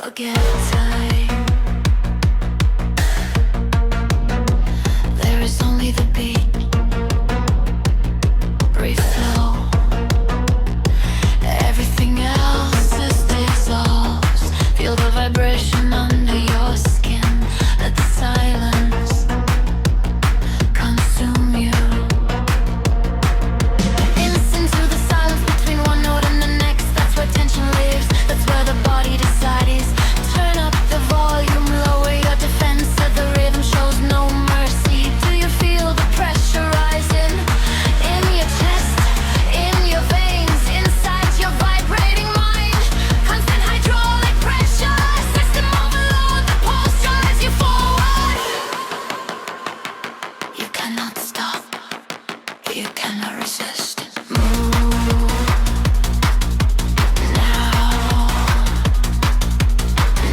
forget time. There is only the beat, brief flow. Everything else is dissolves. Feel the vibration under your skin. Let the silence consume you. Listen to the silence between one note and the next. That's where tension lives. That's where the body decides. Turn up the volume, lower your defense, so the rhythm shows no mercy. Do you feel the pressure rising in your chest, in your veins, inside your vibrating mind? Constant hydraulic pressure, system overload. The pulse drives you forward. You cannot stop, you cannot resist. Move now,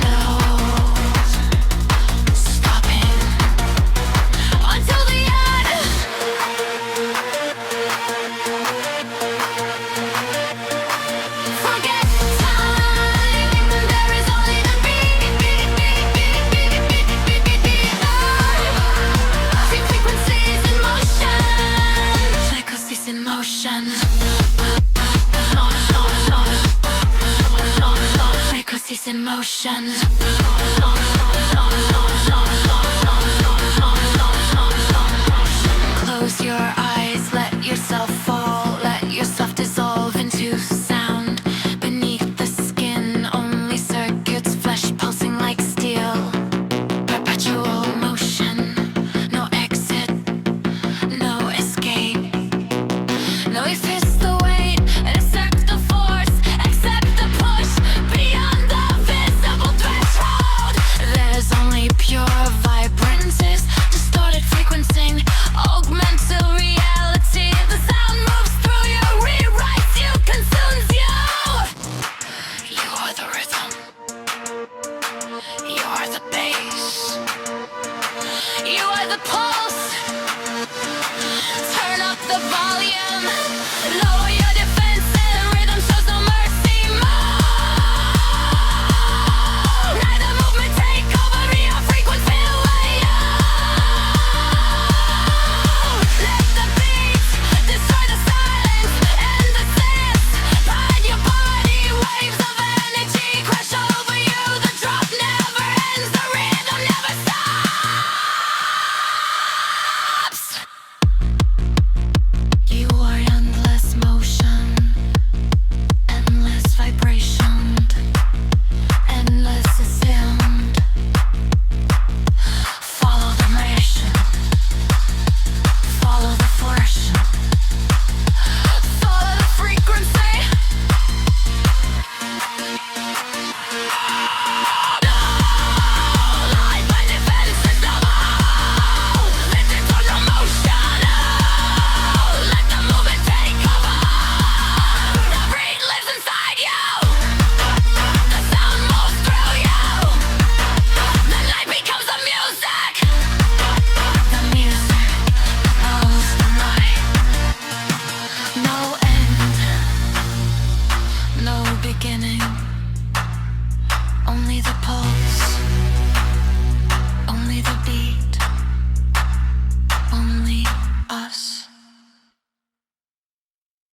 no stopping until the end. Forget time. There is only the beat, beat, beat, beat, beat, beat, beat, beat, beat. Same frequencies in motion. Frequencies in motion. Frequencies in motion. Close your eyes, let yourself